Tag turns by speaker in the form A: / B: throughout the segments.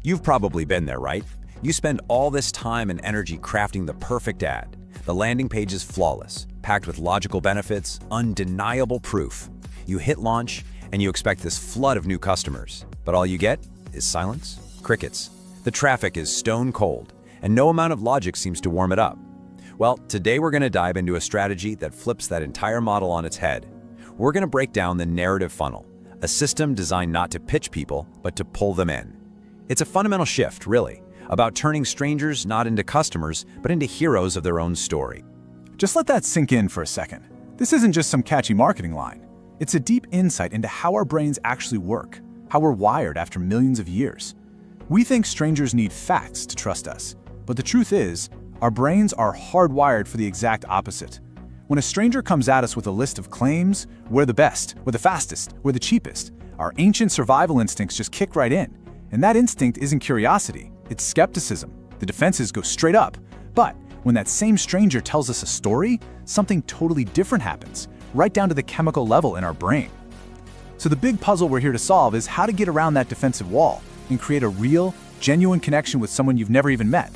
A: You've probably been there, right? You spend all this time and energy crafting the perfect ad. The landing page is flawless, packed with logical benefits, undeniable proof. You hit launch, and you expect this flood of new customers. But all you get is silence, crickets. The traffic is stone cold, and no amount of logic seems to warm it up. Well, today we're going to dive into a strategy that flips that entire model on its head. We're going to break down the narrative funnel, a system designed not to pitch people, but to pull them in. It's a fundamental shift, really, about turning strangers not into customers, but into heroes of their own story.
B: Just let that sink in for a second. This isn't just some catchy marketing line. It's a deep insight into how our brains actually work, how we're wired after millions of years. We think strangers need facts to trust us, but the truth is, our brains are hardwired for the exact opposite. When a stranger comes at us with a list of claims, we're the best, we're the fastest, we're the cheapest, our ancient survival instincts just kick right in. And that instinct isn't curiosity, it's skepticism. The defenses go straight up. But when that same stranger tells us a story, something totally different happens, right down to the chemical level in our brain. So the big puzzle we're here to solve is how to get around that defensive wall and create a real, genuine connection with someone you've never even met.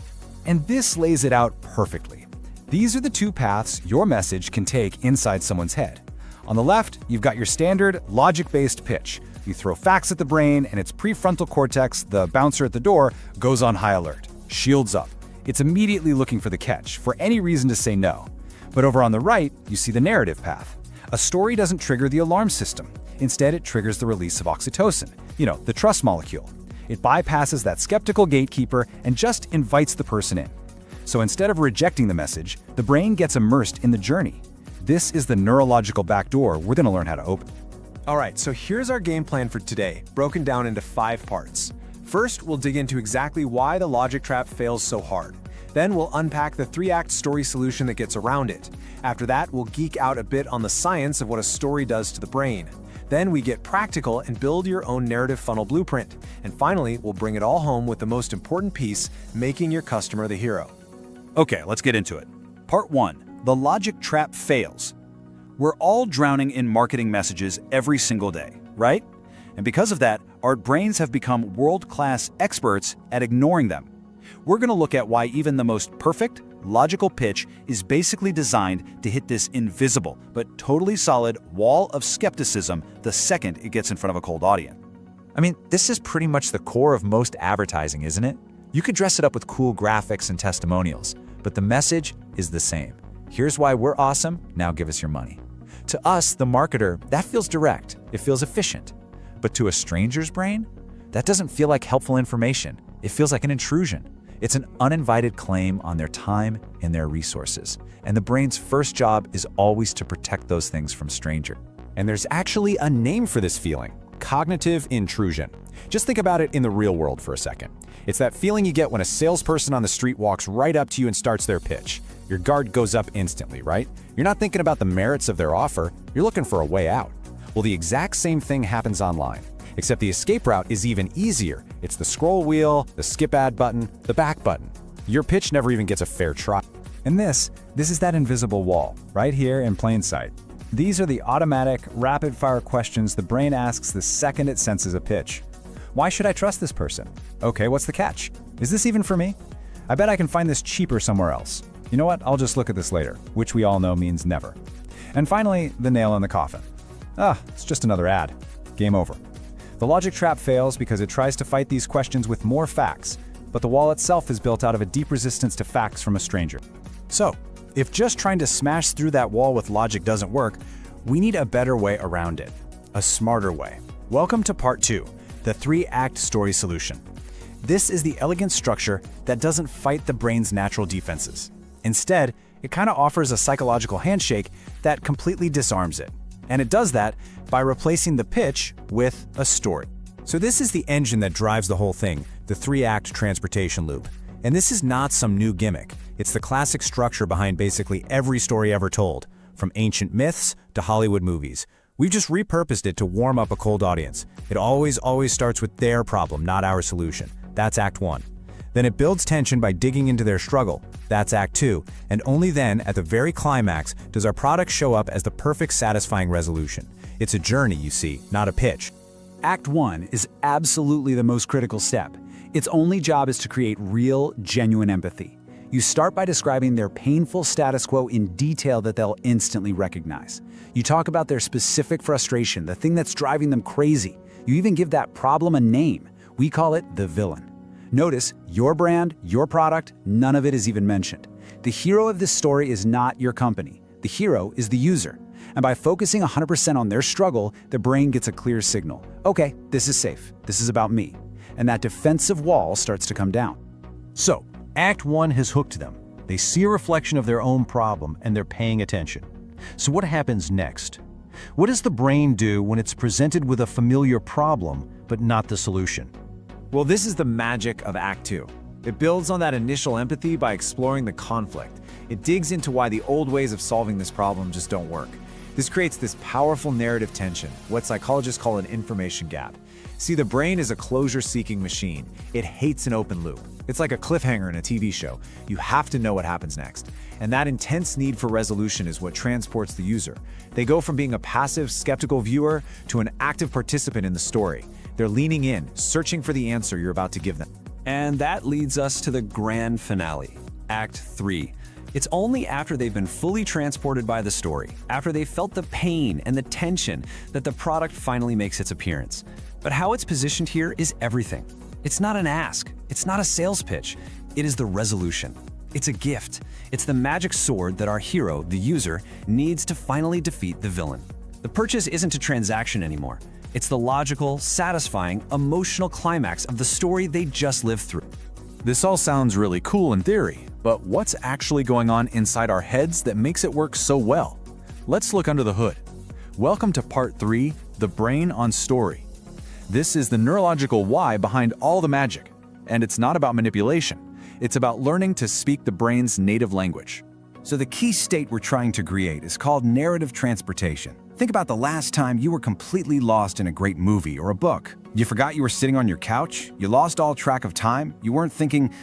C: And this lays it out perfectly. These are the two paths your message can take inside someone's head. On the left, you've got your standard, logic-based pitch. You throw facts at the brain, and its prefrontal cortex, the bouncer at the door, goes on high alert, shields up. It's immediately looking for the catch, for any reason to say no. But over on the right, you see the narrative path. A story doesn't trigger the alarm system. Instead, it triggers the release of oxytocin, the trust molecule. It bypasses that skeptical gatekeeper and just invites the person in. So instead of rejecting the message, the brain gets immersed in the journey. This is the neurological backdoor we're going to learn how to open.
D: All right, so here's our game plan for today, broken down into 5 parts. First, we'll dig into exactly why the logic trap fails so hard. Then we'll unpack the 3-act story solution that gets around it. After that, we'll geek out a bit on the science of what a story does to the brain. Then we get practical and build your own narrative funnel blueprint. And finally, we'll bring it all home with the most important piece, making your customer the hero.
E: Okay, let's get into it. Part 1. The logic trap fails. We're all drowning in marketing messages every single day, right? And because of that, our brains have become world-class experts at ignoring them. We're going to look at why even the most perfect, logical pitch is basically designed to hit this invisible but totally solid wall of skepticism the second it gets in front of a cold audience.
A: I mean, this is pretty much the core of most advertising, isn't it? You could dress it up with cool graphics and testimonials, but the message is the same. Here's why we're awesome, now give us your money. To us, the marketer, that feels direct, it feels efficient. But to a stranger's brain, that doesn't feel like helpful information. It feels like an intrusion. It's an uninvited claim on their time and their resources. And the brain's first job is always to protect those things from stranger. And there's actually a name for this feeling: cognitive intrusion. Just think about it in the real world for a second. It's that feeling you get when a salesperson on the street walks right up to you and starts their pitch. Your guard goes up instantly, right? You're not thinking about the merits of their offer, you're looking for a way out. Well, the exact same thing happens online, except the escape route is even easier. It's the scroll wheel, the skip ad button, the back button. Your pitch never even gets a fair try.
C: And this is that invisible wall, right here in plain sight. These are the automatic, rapid-fire questions the brain asks the second it senses a pitch. Why should I trust this person? Okay, what's the catch? Is this even for me? I bet I can find this cheaper somewhere else. You know what? I'll just look at this later, which we all know means never. And finally, the nail in the coffin. It's just another ad. Game over. The logic trap fails because it tries to fight these questions with more facts, but the wall itself is built out of a deep resistance to facts from a stranger. So, if just trying to smash through that wall with logic doesn't work, we need a better way around it. A smarter way. Welcome to part 2, the 3-act story solution. This is the elegant structure that doesn't fight the brain's natural defenses. Instead, it kind of offers a psychological handshake that completely disarms it. And it does that by replacing the pitch with a story. So this is the engine that drives the whole thing, the 3-act transportation loop. And this is not some new gimmick. It's the classic structure behind basically every story ever told, from ancient myths to Hollywood movies. We've just repurposed it to warm up a cold audience. It always starts with their problem, not our solution. That's Act 1. Then it builds tension by digging into their struggle. That's Act 2. And only then, at the very climax, does our product show up as the perfect satisfying resolution. It's a journey, you see, not a pitch. Act 1 is absolutely the most critical step.
A: Its only job is to create real, genuine empathy. You start by describing their painful status quo in detail that they'll instantly recognize. You talk about their specific frustration, the thing that's driving them crazy. You even give that problem a name. We call it the villain. Notice, your brand, your product, none of it is even mentioned. The hero of this story is not your company. The hero is the user. And by focusing 100% on their struggle, the brain gets a clear signal. Okay, this is safe. This is about me. And that defensive wall starts to come down.
F: So, Act 1 has hooked them. They see a reflection of their own problem and they're paying attention. So what happens next? What does the brain do when it's presented with a familiar problem, but not the solution?
C: Well, this is the magic of Act 2. It builds on that initial empathy by exploring the conflict. It digs into why the old ways of solving this problem just don't work. This creates this powerful narrative tension, what psychologists call an information gap. See, the brain is a closure-seeking machine. It hates an open loop. It's like a cliffhanger in a TV show. You have to know what happens next. And that intense need for resolution is what transports the user. They go from being a passive, skeptical viewer to an active participant in the story. They're leaning in, searching for the answer you're about to give them.
G: And that leads us to the grand finale, Act 3. It's only after they've been fully transported by the story, after they've felt the pain and the tension, that the product finally makes its appearance. But how it's positioned here is everything. It's not an ask. It's not a sales pitch. It is the resolution. It's a gift. It's the magic sword that our hero, the user, needs to finally defeat the villain. The purchase isn't a transaction anymore. It's the logical, satisfying, emotional climax of the story they just lived through.
B: This all sounds really cool in theory, but what's actually going on inside our heads that makes it work so well? Let's look under the hood. Welcome to Part 3, The Brain on Story. This is the neurological why behind all the magic. And it's not about manipulation. It's about learning to speak the brain's native language.
E: So the key state we're trying to create is called narrative transportation. Think about the last time you were completely lost in a great movie or a book. You forgot you were sitting on your couch, you lost all track of time, you weren't thinking,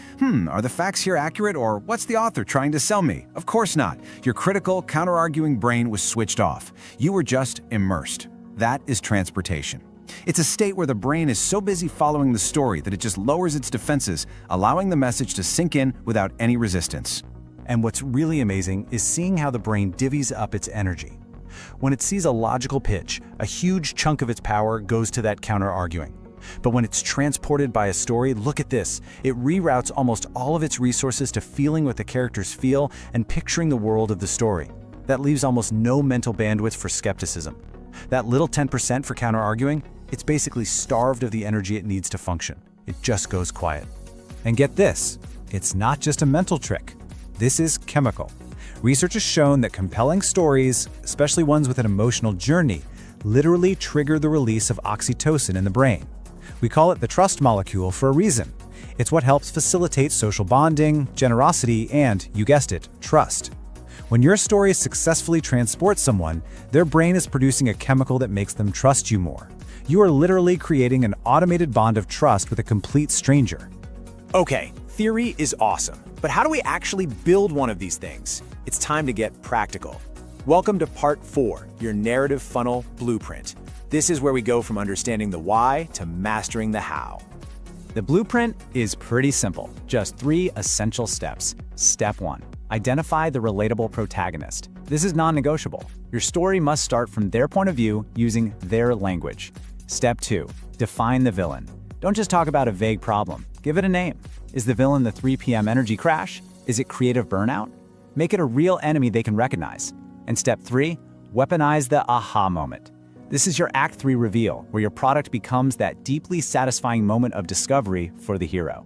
E: are the facts here accurate, or what's the author trying to sell me? Of course not. Your critical, counter-arguing brain was switched off. You were just immersed. That is transportation. It's a state where the brain is so busy following the story that it just lowers its defenses, allowing the message to sink in without any resistance.
C: And what's really amazing is seeing how the brain divvies up its energy. When it sees a logical pitch, a huge chunk of its power goes to that counter-arguing. But when it's transported by a story, look at this. It reroutes almost all of its resources to feeling what the characters feel and picturing the world of the story. That leaves almost no mental bandwidth for skepticism. That little 10% for counter-arguing, it's basically starved of the energy it needs to function. It just goes quiet. And get this, it's not just a mental trick. This is chemical. Research has shown that compelling stories, especially ones with an emotional journey, literally trigger the release of oxytocin in the brain. We call it the trust molecule for a reason. It's what helps facilitate social bonding, generosity, and, you guessed it, trust. When your story successfully transports someone, their brain is producing a chemical that makes them trust you more. You are literally creating an automated bond of trust with a complete stranger.
H: Okay, theory is awesome, but how do we actually build one of these things? It's time to get practical. Welcome to Part 4, your narrative funnel blueprint. This is where we go from understanding the why to mastering the how.
C: The blueprint is pretty simple, just 3 essential steps. Step 1, identify the relatable protagonist. This is non-negotiable. Your story must start from their point of view using their language. Step 2, define the villain. Don't just talk about a vague problem. Give it a name. Is the villain the 3 p.m. energy crash? Is it creative burnout? Make it a real enemy they can recognize. And step 3, weaponize the aha moment. This is your Act 3 reveal, where your product becomes that deeply satisfying moment of discovery for the hero.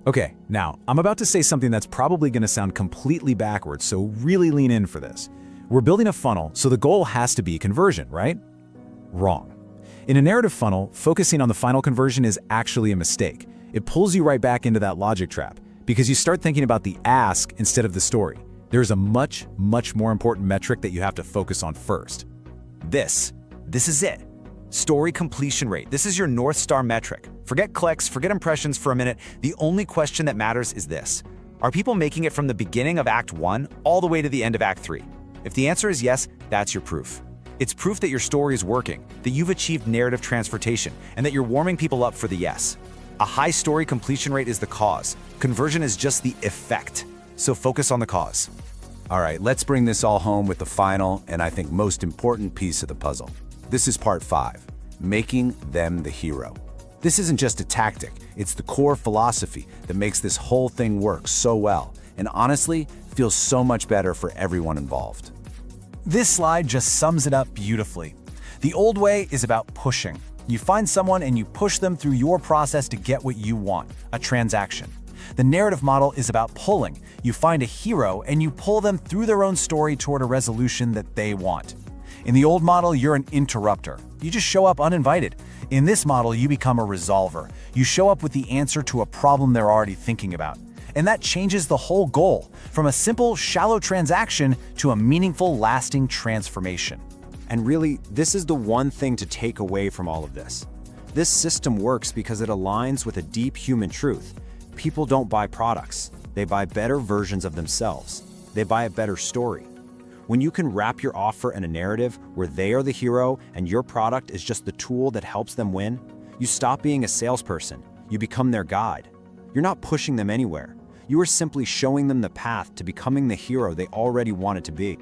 B: Okay, now, I'm about to say something that's probably going to sound completely backwards, so really lean in for this. We're building a funnel, so the goal has to be conversion, right? Wrong. In a narrative funnel, focusing on the final conversion is actually a mistake. It pulls you right back into that logic trap, because you start thinking about the ask instead of the story. There's a much more important metric that you have to focus on first.
H: This is it. Story completion rate. This is your North Star metric. Forget clicks, forget impressions for a minute. The only question that matters is this. Are people making it from the beginning of Act 1 all the way to the end of Act 3? If the answer is yes, that's your proof. It's proof that your story is working, that you've achieved narrative transportation, and that you're warming people up for the yes. A high story completion rate is the cause. Conversion is just the effect. So focus on the cause.
B: All right, let's bring this all home with the final and I think most important piece of the puzzle. This is part 5, making them the hero. This isn't just a tactic, it's the core philosophy that makes this whole thing work so well, and honestly, feels so much better for everyone involved.
C: This slide just sums it up beautifully. The old way is about pushing. You find someone and you push them through your process to get what you want, a transaction. The narrative model is about pulling. You find a hero and you pull them through their own story toward a resolution that they want. In the old model, you're an interrupter. You just show up uninvited. In this model, you become a resolver. You show up with the answer to a problem they're already thinking about. And that changes the whole goal, from a simple, shallow transaction to a meaningful, lasting transformation.
F: And really, this is the one thing to take away from all of this. This system works because it aligns with a deep human truth. People don't buy products. They buy better versions of themselves. They buy a better story. When you can wrap your offer in a narrative where they are the hero and your product is just the tool that helps them win, you stop being a salesperson. You become their guide. You're not pushing them anywhere. You are simply showing them the path to becoming the hero they already wanted to be.